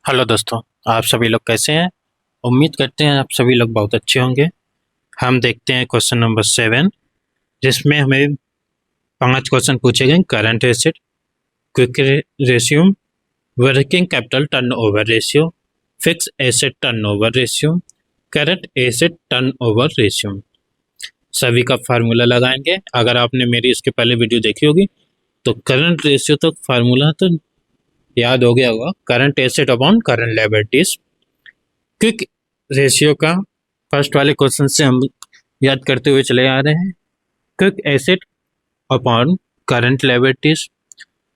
Hello दोस्तों। आप सभी लोग कैसे हैं? उम्मीद करते हैं आप सभी लोग बहुत अच्छे होंगे। हम देखते हैं क्वेश्चन नंबर 7, जिसमें हमें 5 क्वेश्चन पूछे गए। Current asset, quick ratio, working capital turnover ratio, fix asset turnover ratio, current asset turnover ratio. सभी का फार्मूला लगाएंगे। अगर आपने मेरी इसके पहले वीडियो देखी होगी तो करंट रेशियो तो फार्मूला तो याद हो गया होगा। Current asset upon current liabilities. Quick ratio का फर्स्ट वाले क्वेश्चन से हम याद करते हुए चले आ रहे हैं। Quick asset upon current liabilities.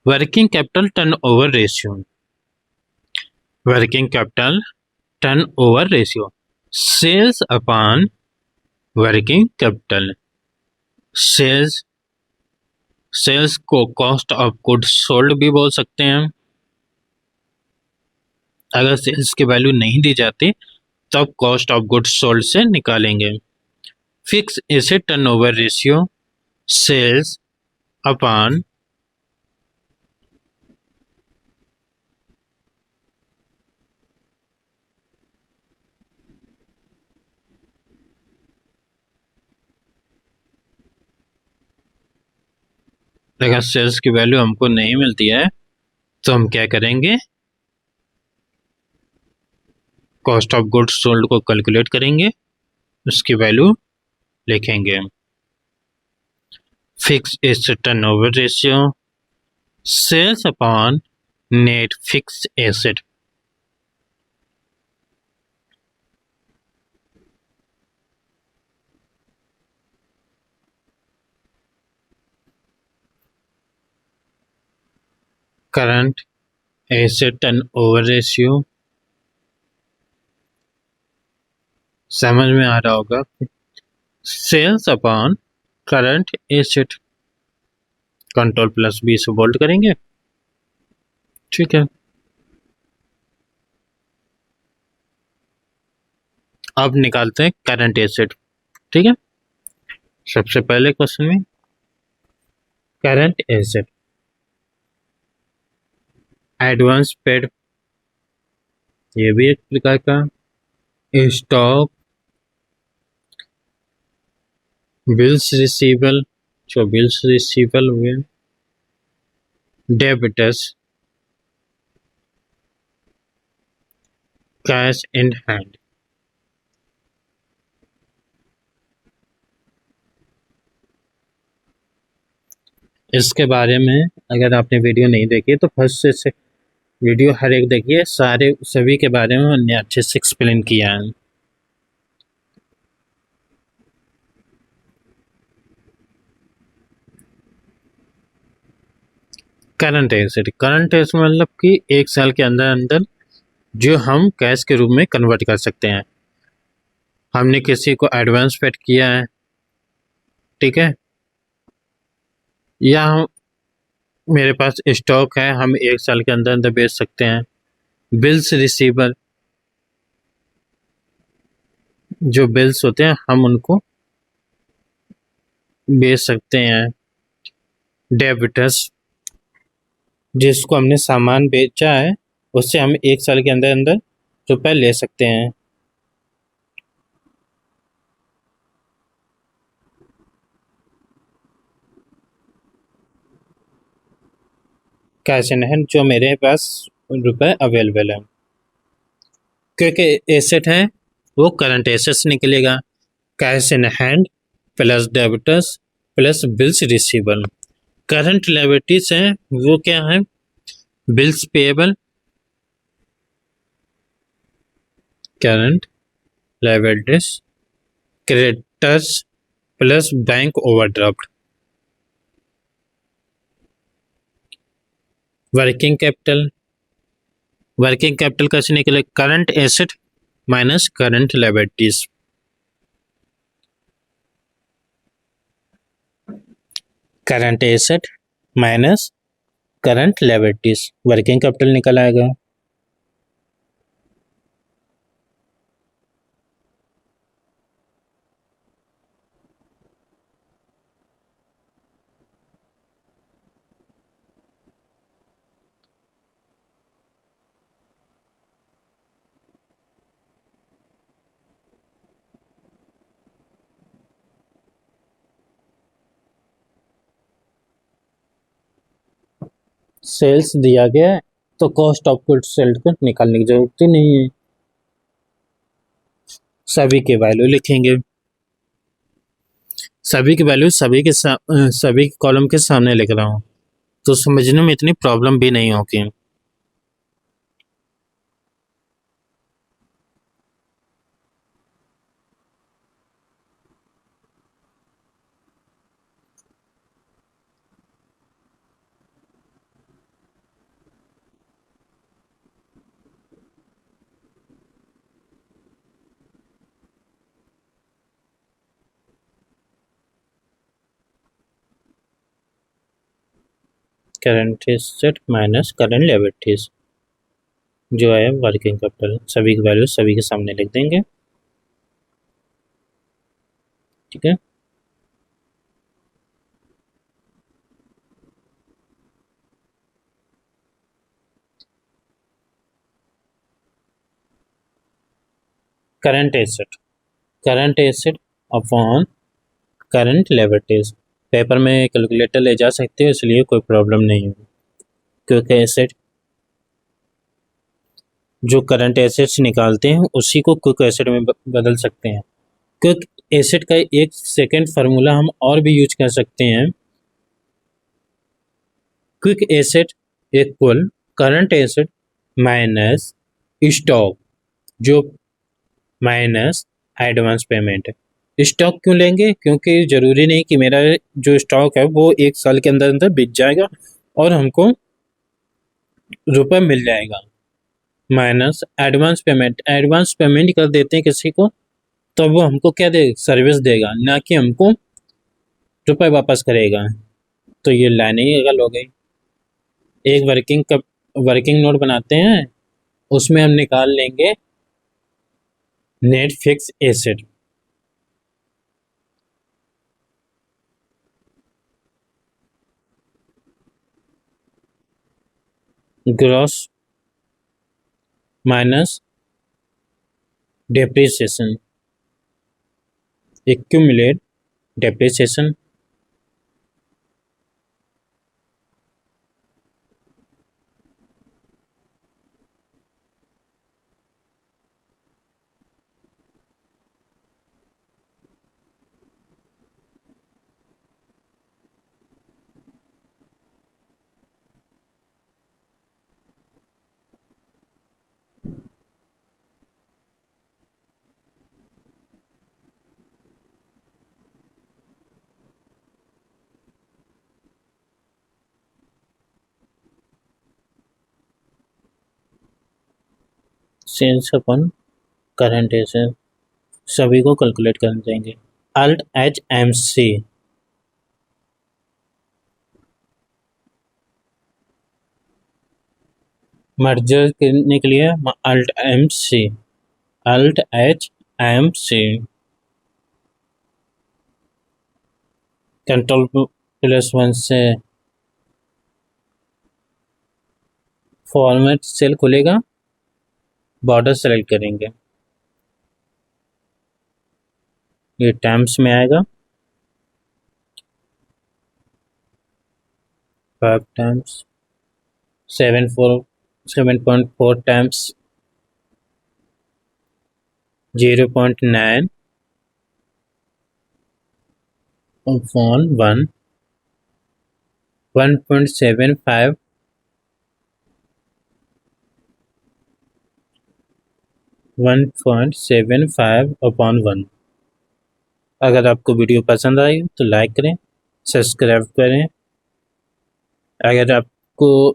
Working capital turnover ratio. Working capital turnover ratio. Sales upon working capital. Sales sales को कॉस्ट ऑफ गुड्स सोल्ड भी बोल सकते हैं। अगर सेल्स की वैल्यू नहीं दी जाती तब कॉस्ट ऑफ गुड्स सोल्ड से निकालेंगे। Fix asset turnover ratio. Sales upon अगर सेल्स की वैल्यू हमको नहीं मिलती है तो हम क्या करेंगे? कॉस्ट ऑफ गुड्स सोल्ड को कैलकुलेट करेंगे, उसकी वैल्यू लिखेंगे। Fix asset turnover ratio. Sales upon net fix asset. Current asset turnover ratio समझ में आ रहा होगा। Sales upon current asset, control plus B से बोल्ड करेंगे। ठीक है, अब निकालते हैं करंट एसेट। ठीक है, सबसे पहले क्वेश्चन में करंट एसेट एडवांस पेड, ये भी एक प्रकार का स्टॉक। बिल्स रिसीवेबल, जो बिल्स रिसीवेबल हुए। Debtors, cash in hand. इसके बारे में अगर आपने वीडियो नहीं देखी तो फर्स्ट से वीडियो हर एक देखिए, सारे सभी के बारे में हमने अच्छे से एक्सप्लेन किया है। करंट एसेट मतलब कि एक साल के अंदर अंदर जो हम कैश के रूप में कन्वर्ट कर सकते हैं। हमने किसी को एडवांस पेड किया है, ठीक है, या हम मेरे पास स्टॉक है, हम एक साल के अंदर अंदर बेच सकते हैं। बिल्स रिसीवर, जो बिल्स होते हैं हम उनको बेच सकते हैं। डेबिटर्स, जिसको हमने सामान बेचा है उससे हम एक साल के अंदर अंदर रुपए ले सकते हैं। कैश इन हैंड, जो मेरे पास रुपए अवेलेबल है। क्योंकि एसेट है वो करंट एसेट्स निकलेगा। Cash in hand plus debtors plus bills receivable. Current liabilities है वो क्या है? Bills payable, current liabilities, creditors plus bank overdraft. Working capital, working capital कैसे निकले? Current asset minus current liabilities. Current asset minus current liabilities, working capital निकल आएगा। Sales दिया गया है तो कॉस्ट ऑफ गुड्स सोल्ड को निकालने की जरूरत ही नहीं है, सभी के वैल्यू लिखेंगे। सभी की वैल्यू सभी कॉलम के सामने लिख रहा हूँ, तो समझने में इतनी प्रॉब्लम भी नहीं होगी। करंट एसेट माइनस करंट लिएबिलिटीज जो है वर्किंग कैपिटल, सभी की वैल्यू सभी के सामने लिख देंगे। ठीक है, current asset upon current liabilities, paper में कैलकुलेटर ले जा सकते हो इसलिए कोई प्रॉब्लम नहीं है, क्योंकि एसेट जो करंट एसेट्स निकालते हैं उसी को क्विक एसेट में बदल सकते हैं। क्विक एसेट का एक सेकेंड फार्मूला हम और भी यूज कर सकते हैं, quick asset equal current asset minus stock जो माइनस एडवांस पेमेंट है। स्टॉक क्यों लेंगे? क्योंकि जरूरी नहीं कि मेरा जो स्टॉक है वो एक साल के अंदर अंदर बिक जाएगा और हमको रुपए मिल जाएगा। माइनस एडवांस पेमेंट कर देते हैं किसी को तो वो हमको क्या देगा? सर्विस देगा, ना कि हमको रुपए वापस करेगा। तो ये लाइन ही गलत हो गई। एक वर्किंग नोट बनाते हैं, उसमें हम निकाल लेंगे net fix asset, gross minus depreciation, accumulate depreciation sales upon current asset सभी को कैलकुलेट कर देंगे। Alt H M C, merger करने के लिए alt H M C, control one से फॉर्मेट सेल खुलेगा, बॉर्डर सेलेक्ट करेंगे, ये टाइम्स में आएगा 5 टाइम्स 7.4 टाइम्स 0.9 upon 1 1.75 1.75 upon 1। अगर आपको वीडियो पसंद आई तो लाइक करें, सब्सक्राइब करें। अगर आपको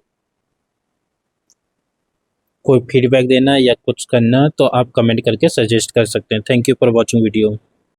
कोई फीडबैक देना या कुछ करना तो आप कमेंट करके सजेस्ट कर सकते हैं। Thank you for watching video.